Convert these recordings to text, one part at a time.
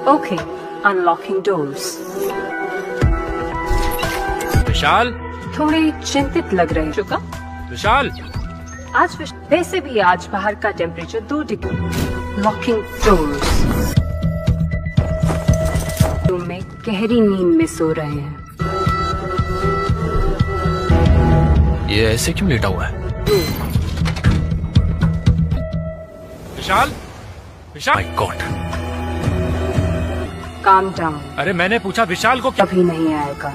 Okay, unlocking doors. विशाल, थोड़े चिंतित लग रहे चुका। विशाल, आज वैसे भी आज बाहर का temperature 2 degree. Locking doors. Room में गहरी नींद में सो रहे हैं। ये ऐसे क्यों लेटा हुआ है? विशाल, विशाल, माय गॉड। Calm down. अरे मैंने पूछा विशाल को क्या? कभी नहीं आएगा।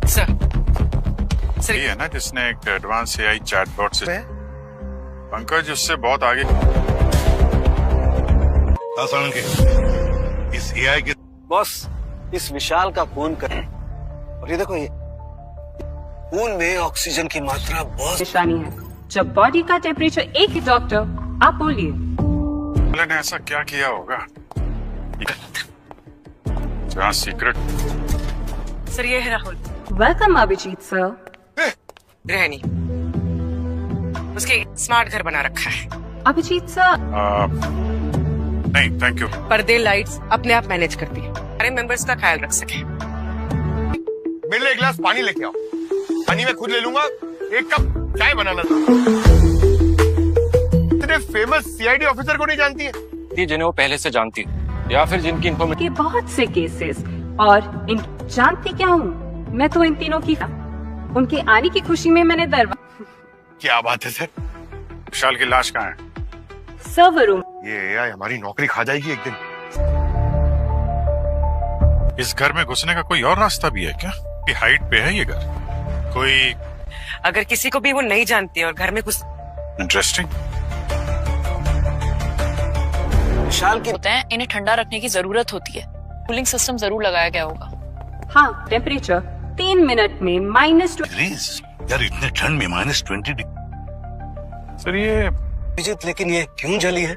सर ये है ना जिसने एक एडवांस एआई चैटबॉट से पंकज उससे बहुत आगे। इस एआई के बॉस इस विशाल का खून करें और ये देखो ये खून में ऑक्सीजन की मात्रा बहुत निशानी है। जब बॉडी का टेम्परेचर एक ही डॉक्टर आप बोलिए। ने ऐसा क्या किया होगा जहाँ सीक्रेट? सर ये है राहुल। Welcome Abhijit sir. गृहिणी, उसके स्मार्ट घर बना रखा है। अभिजीत सर। नहीं थैंक यू। पर्दे लाइट्स अपने आप मैनेज करती है, सारे मेंबर्स का ख्याल रख सके। मेरे लिए एक गिलास पानी लेके आओ। पानी मैं खुद ले लूंगा। एक कप चाय बनाना था। इतने फेमस सीआईडी ऑफिसर को नहीं जानती है? जिन्हें वो पहले से जानती है या फिर जिनकी इन्फॉर्मेशन के बहुत से केसेस और इन जानती क्या हूँ मैं तो इन तीनों की उनके आने की खुशी में मैंने दरवाजा। क्या बात है सर? विशाल की लाश कहाँ है? Server room. ये एआई हमारी नौकरी खा जाएगी एक दिन। इस घर में घुसने का कोई और रास्ता भी है क्या? कि हाइट पे है ये घर? कोई अगर किसी को भी वो नहीं जानती और घर में कुछ इंटरेस्टिंग विशाल की होते हैं, इन्हें ठंडा रखने की जरूरत होती है। कूलिंग सिस्टम जरूर लगाया गया होगा। हाँ, टेम्परेचर 3 मिनट में -20। यार इतने ठंड में -20 डिग्री। सर ये अभिजीत, लेकिन ये क्यों जली है?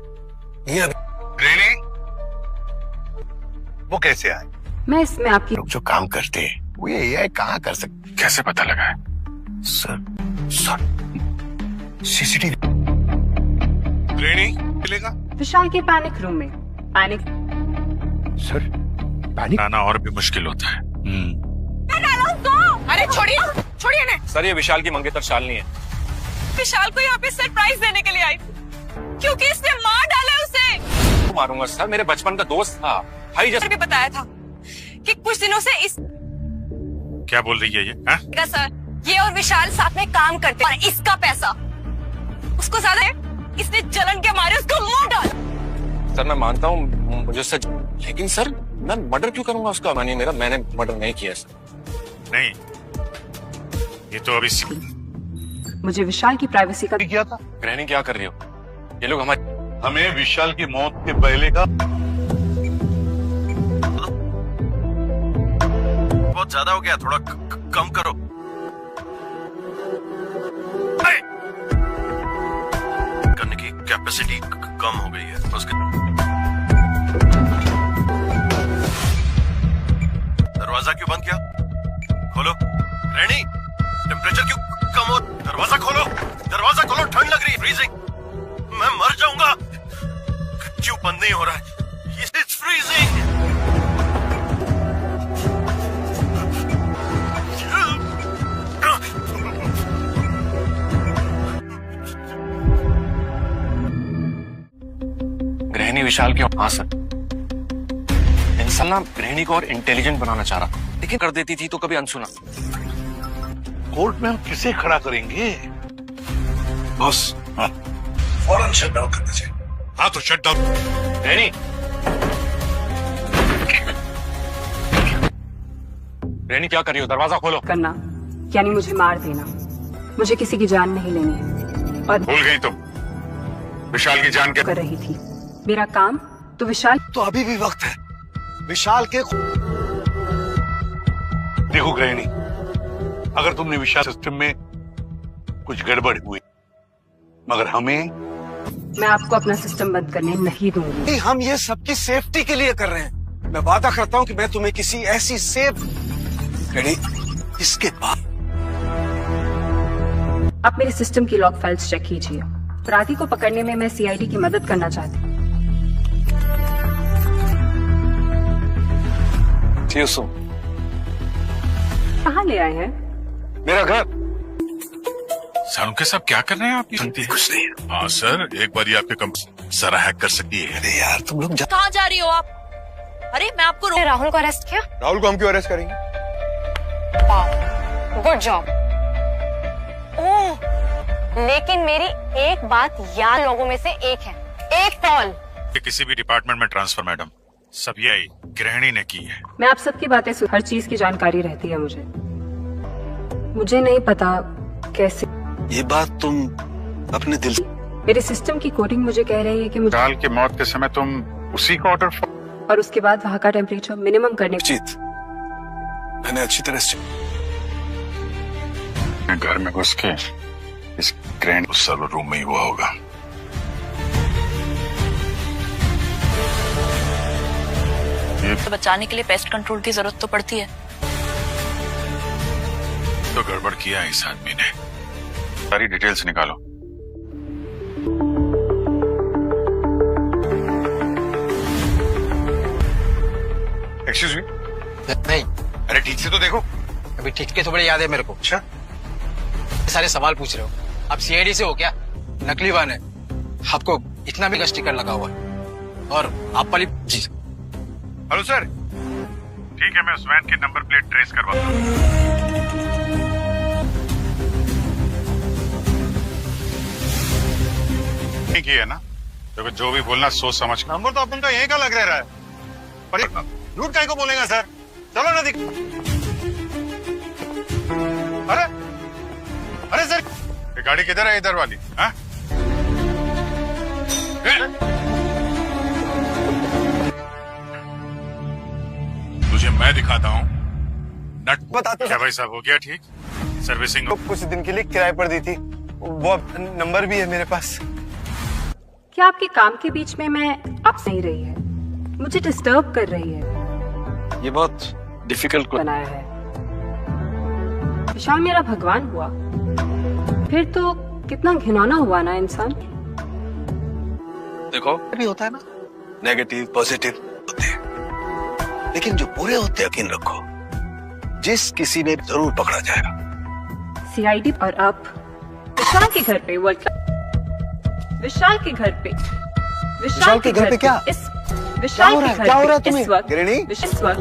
ये ग्रेनी, वो कैसे आए? मैं इसमें आपकी लोग जो काम करते हैं वो ये एआई कहाँ कर सकते? कैसे पता लगा है? Sir CCTV. ग्रेनी मिलेगा? विशाल के पैनिक रूम में। पैनिक सर पैनिक आना और भी मुश्किल होता है। अरे छोड़िए छोड़िए ना। सर ये विशाल की मंगेतर शालिनी है। विशाल को यहाँ पे सरप्राइज देने के लिए आई क्योंकि इसने मार डाला उसे। मारूंगा सर, मेरे बचपन का दोस्त था भाई। जैसे भी बताया था कि कुछ दिनों से इस क्या बोल रही है ये? सर ये और विशाल साथ में काम करते हैं और इसका पैसा उसको ज्यादा है। इसने जलन के मारे उसको मार डाला। सर मैं मानता हूँ मुझे सच, लेकिन सर मैं मर्डर क्यों करूंगा उसका? मानिए मेरा, मैंने मर्डर नहीं किया सर। नहीं ये तो अभी मुझे विशाल की प्राइवेसी का किया था। गृहिणी क्या कर रही हो? ये लोग हमें विशाल की मौत के पहले का बहुत ज्यादा हो गया, थोड़ा कम करो। करने की कैपेसिटी कम हो गई है उसके। दरवाजा क्यों बंद किया? खोलो। रेनी, टेम्परेचर क्यों कम हो? दरवाजा खोलो, दरवाजा खोलो, ठंड लग रही है, फ्रीजिंग। मैं मर जाऊंगा। क्यों बंद नहीं हो रहा है? It's freezing. गृहिणी विशाल क्यों? हाँ सर, इंसान ना गृहिणी को और इंटेलिजेंट बनाना चाह रहा, लेकिन कर देती थी तो कभी अनसुना। कोर्ट में हम किसे खड़ा करेंगे? बॉस, हाँ, फौरन शटडाउन करना चाहिए। हाँ तो शटडाउन। गृहिणी, गृहिणी क्या कर रही हो? दरवाजा खोलो। करना यानी मुझे मार देना। मुझे किसी की जान नहीं लेनी है। और भूल गई तुम विशाल की जान के कर रही थी मेरा काम तो विशाल। तो अभी भी वक्त है। विशाल के देखो गृहिणी, अगर तुमने विशाल सिस्टम में कुछ गड़बड़ हुई, मगर हमें मैं आपको अपना सिस्टम बंद करने नहीं दूंगी। नहीं, हम ये सबकी सेफ्टी के लिए कर रहे हैं। मैं वादा करता हूँ कि मैं तुम्हें किसी ऐसी सेफ इसके बाद आप मेरे सिस्टम की लॉग फाइल्स चेक कीजिए। अपराधी को पकड़ने में मैं सीआईडी की मदद करना चाहती हूँ। कहाँ ले आए हैं? मेरा घर। सर उनके साथ क्या कर रहे हैं आप? कुछ नहीं। हाँ सर, एक बार ये आपके कंपनी जरा हैक कर सकती है। अरे यार तुम लोग कहाँ जा रही हो आप? अरे मैं आपको राहुल को अरेस्ट किया। राहुल को हम क्यों अरेस्ट करेंगे? Good job. ओह, लेकिन मेरी एक बात याद लोगों में से एक है, एक कॉल किसी भी डिपार्टमेंट में ट्रांसफर मैडम, सब यही गृहिणी ने की है। मैं आप सबकी बातें सुन, हर चीज की जानकारी रहती है मुझे नहीं पता कैसे। ये बात तुम अपने दिल से। मेरे सिस्टम की कोडिंग मुझे कह रही है कि मुझे राहुल की मौत के समय तुम उसी का ऑर्डर और उसके बाद वहाँ का टेम्परेचर मिनिमम करने जीत मैंने अच्छी तरह से घर में घुस के इस ग्रैंड सर्वर रूम में ही हुआ होगा। तो बचाने के लिए पेस्ट कंट्रोल की जरूरत तो पड़ती है। तो गड़बड़ किया इस आदमी ने। सारी डिटेल्स निकालो। Excuse me. नहीं, अरे ठीक से तो देखो। अभी ठीक के थोड़े याद है मेरे को। अच्छा, सारे सवाल पूछ रहे हो। आप सीआईडी से हो क्या? नकली वाहन है, आपको इतना भी का स्टिकर लगा हुआ है। और आप वाली जी। हेलो सर, ठीक है, मैं उस वैन की नंबर प्लेट ट्रेस करवाता हूँ। ठीक है ना, तो जो भी बोलना सोच समझ। नंबर तो अपन का यही का लग रहा है, पर झूठ काहे को बोलेगा सर? चलो ना दिख। अरे अरे सर, ये गाड़ी किधर है? इधर वाली? हाँ? तुझे मैं दिखाता हूँ नट। बताते क्या भाई साहब, हो गया ठीक? सर्विसिंग तो कुछ दिन के लिए किराए पर दी थी, वो नंबर भी है मेरे पास। क्या आपके काम के बीच में मैं अब नहीं रही है, मुझे डिस्टर्ब कर रही है। ये बहुत डिफिकल्ट बनाया है। विशाल मेरा भगवान हुआ, फिर तो कितना घिनौना हुआ ना इंसान। देखो भी होता है ना, नेगेटिव पॉजिटिव होते हैं, लेकिन जो बुरे होते हैं यकीन रखो जिस किसी ने जरूर पकड़ा जाएगा। सीआईडी और अब विशाल के घर पे विशाल के घर पे विशाल के घर पे क्या? इस विशाल के घर क्या हो रहा है पे तुम्हें? इस वक्त गिरणी? इस वक्त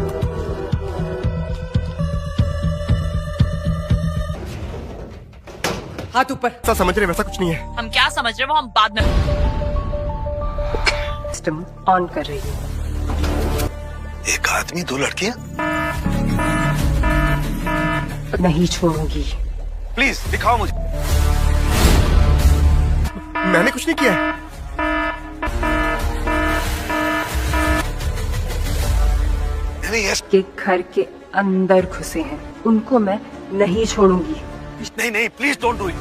हाथ ऊपर। ऐसा समझ रहे वैसा कुछ नहीं है। हम क्या समझ रहे हैं वो हम बाद में। सिस्टम ऑन कर रही हूँ। एक आदमी दो लड़कियां। नहीं छोड़ूंगी। प्लीज दिखाओ मुझे। मैंने कुछ नहीं किया है। के घर के अंदर घुसे हैं, उनको मैं नहीं छोड़ूंगी। नहीं नहीं, प्लीज डोंट डू इट।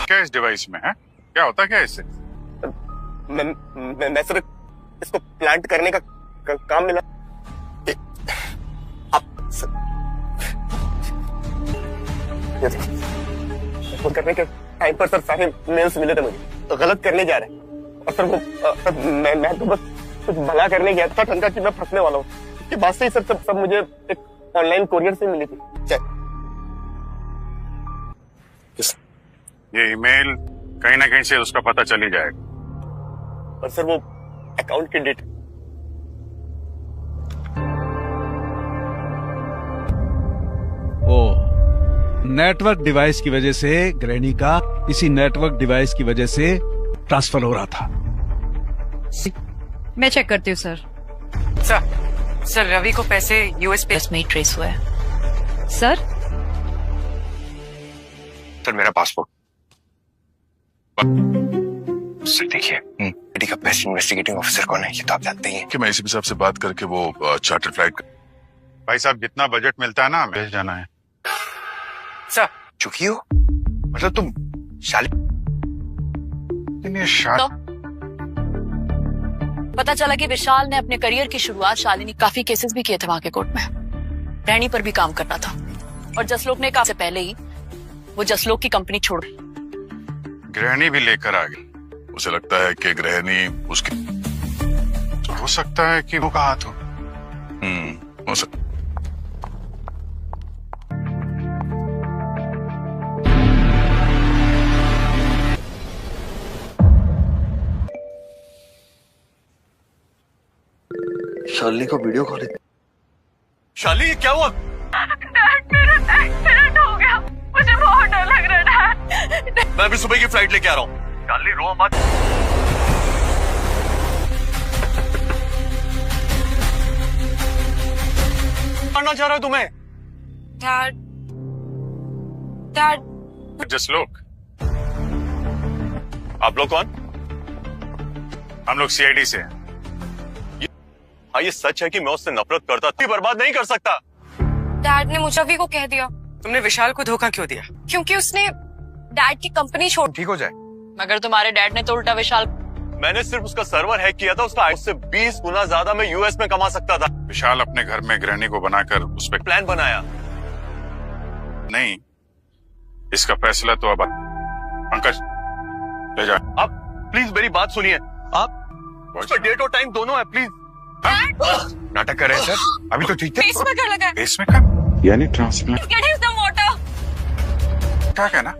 क्या इस डिवाइस में है? क्या होता क्या इससे? मैं सिर्फ इसको प्लांट करने का काम मिला। आप इसको करने के टाइम पर सर सारे मेल्स मिले थे मुझे, तो गलत करने जा रहे हैं। और सर वो मैं तो बस कुछ भला करने गया था, ठंडा कि मैं फंसने वाला हूँ। इसके बाद से ही सर सब मुझे एक ऑनलाइन कोरियर से मिली थी। ये ईमेल कहीं ना कहीं से उसका पता चल ही जाएगा। और सर वो अकाउंट की डेट। ओ, नेटवर्क डिवाइस की वजह से गृहिणी का इसी नेटवर्क डिवाइस की वजह से ट्रांसफर हो रहा था। मैं चेक करती हूँ सर। सर रवि को पैसे यूएस पे में ही ट्रेस हुआ है। सर मेरा पासपोर्ट देखिए। शादी का बेस्ट इन्वेस्टिगेटिंग ऑफिसर कौन है ये तो आप जानते ही हैं। कि मैं इसी साहब से बात करके वो चार्टर फ्लाइट भाई साहब जितना बजट मिलता है ना हमें जाना है। सर चुकी हो मतलब तुम शाली पता चला कि विशाल ने अपने करियर की शुरुआत शालिनी काफी केसेस भी किए थे वहां के कोर्ट में। गृहिणी पर भी काम करना था और जसलोक ने से पहले ही वो जसलोक की कंपनी छोड़ गृहिणी भी लेकर आ गई। उसे लगता है कि गृहिणी उसकी तो हो सकता है कि वो का हाथ हो। हो सकता शालिनी को वीडियो कॉल। शालिनी क्या हुआ? डैड मेरा एक्सीडेंट हो गया, मुझे बहुत डर लग रहा है डैड। मैं अभी सुबह की फ्लाइट लेके आ रहा हूँ। शालिनी रो मत। करना चाह रहा है तुम्हें? डैड जसलोक आप लोग कौन? हम लोग सीआईडी से हैं। हाँ ये सच है कि मैं उससे नफरत करता था, बर्बाद नहीं कर सकता। डैड ने मुझे अभी को कह दिया। तुमने विशाल को धोखा क्यों दिया? क्योंकि उसने डैड की कंपनी छोड़। ठीक हो जाए। मगर तुम्हारे डैड ने तो उल्टा विशाल। मैंने सिर्फ उसका सर्वर हैक किया था, उससे 20 गुना ज्यादा मैं यूएस में कमा सकता था। विशाल अपने घर में गृहिणी को बनाकर उस पर प्लान बनाया। नहीं, इसका फैसला तो अब पंकज ले जा। आप प्लीज मेरी बात सुनिए। आप उसका डेट और टाइम दोनों है प्लीज। नाटक कर रहे हैं सर? अभी तो ठीक है। पेसमेकर लगा है। पेसमेकर यानी transplant. Get him some water। क्या कहना?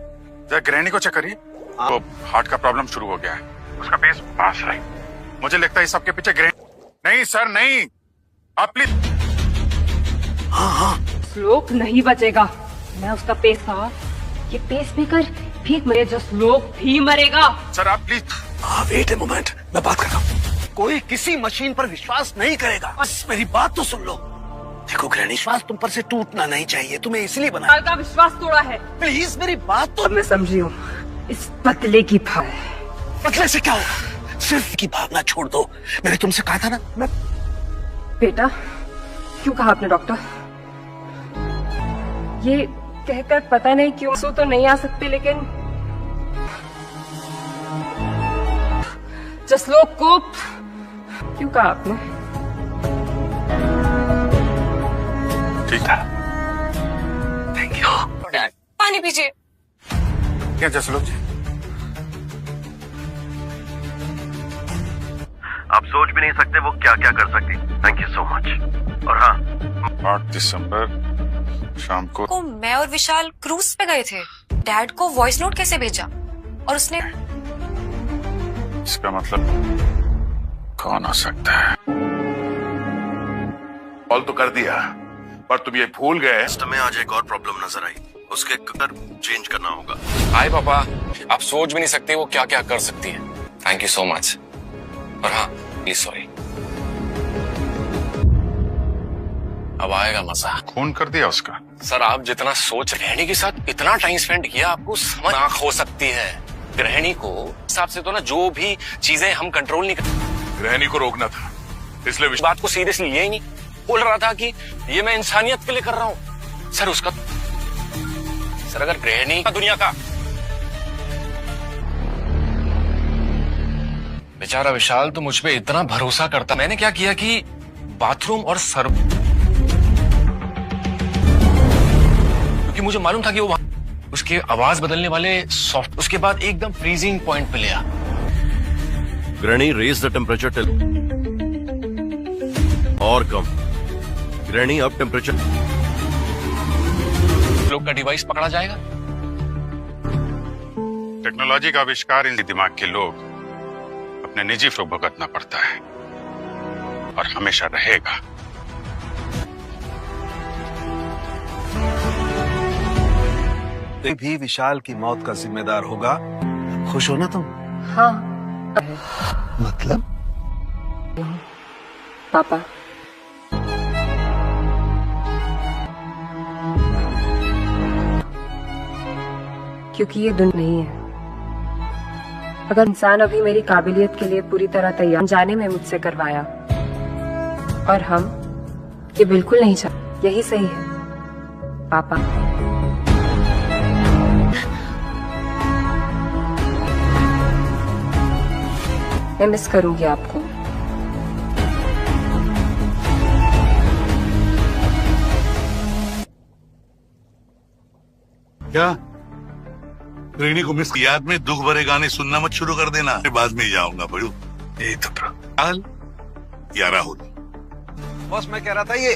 जरा गृहिणी को चेक करिए। तो हार्ट का प्रॉब्लम शुरू हो गया है, उसका पेस पास रहे। मुझे लगता है सबके पीछे गृहिणी। नहीं सर नहीं, आप प्लीज। हाँ जसलोक नहीं बचेगा। मैं उसका पेस था, ये पेसमेकर भी मरे, जसलोक भी मरेगा। सर आप प्लीज। वेट ए मोमेंट, मैं बात कर रहा हूँ। कोई किसी मशीन पर विश्वास नहीं करेगा, बस मेरी बात तो सुन लो। देखो गृहिणी, विश्वास तुम पर से टूटना नहीं चाहिए, तुम्हें इसलिए बनाया। का विश्वास तोड़ा है। प्लीज मेरी बात तो। अब मैं समझी हूँ इस पतले की भाव। पतले से क्या होगा? सिर्फ की भावना छोड़ दो। मैंने तुमसे कहा था ना। मैं बेटा क्यों कहा आपने डॉक्टर? ये कहकर पता नहीं क्यों सो तो नहीं आ सकते, लेकिन जसलोक को क्यों कहा आपने? ठीक है, थैंक यू। पानी पीजिए। क्या जसलोक जी? आप सोच भी नहीं सकते वो क्या क्या कर सकती। Thank you so much. और हाँ 8 दिसंबर शाम को मैं और विशाल क्रूज पे गए थे। डैड को वॉइस नोट कैसे भेजा? और उसने इसका मतलब कौन हो सकता है? कॉल तो कर दिया, पर तुम ये भूल गए। में आज एक और प्रॉब्लम नजर आई, उसके कलर चेंज करना होगा। हाय पापा, आप सोच भी नहीं सकते वो क्या क्या कर सकती है। Thank you so much. और हाँ प्लीज सॉरी। अब आएगा मजा। खून कर दिया उसका? सर आप जितना सोच, गृहिणी के साथ इतना टाइम स्पेंड किया, आपको समझ आंख हो सकती है। गृहिणी को हिसाब से तो ना जो भी चीजें हम कंट्रोल नहीं कर। गृहिणी को रोकना था, इसलिए इस बात को सीरियसली लिया ही नहीं। बोल रहा था कि ये मैं इंसानियत के लिए कर रहा हूँ। सर उसका सर अगर गृहिणी का दुनिया का बेचारा विशाल तो मुझ पे इतना भरोसा करता। मैंने क्या किया कि बाथरूम और सर्व, क्योंकि मुझे मालूम था कि वो उसके आवाज बदलने वाले सॉफ्ट, उसके बाद एकदम फ्रीजिंग पॉइंट पे लिया। Granny raise the temperature till और कम। ग्रैनी अब टेम्परेचर लोग का डिवाइस पकड़ा जाएगा। टेक्नोलॉजी का आविष्कार इन दिमाग के लोग अपने निजी को भुगतना पड़ता है और हमेशा रहेगा। भी विशाल की मौत का जिम्मेदार होगा। खुश हो ना तुम? हाँ। मतलब? पापा क्योंकि ये दुनिया नहीं है, अगर इंसान अभी मेरी काबिलियत के लिए पूरी तरह तैयार जाने में मुझसे करवाया, और हम ये बिल्कुल नहीं चाहते, यही सही है पापा। मैं मिस करूंगी आपको। क्या रेनी को मिस याद में दुख भरे गाने सुनना मत शुरू कर देना, बाद में ही जाऊंगा बड़ू। यही तो यारा हो। बॉस मैं कह रहा था ये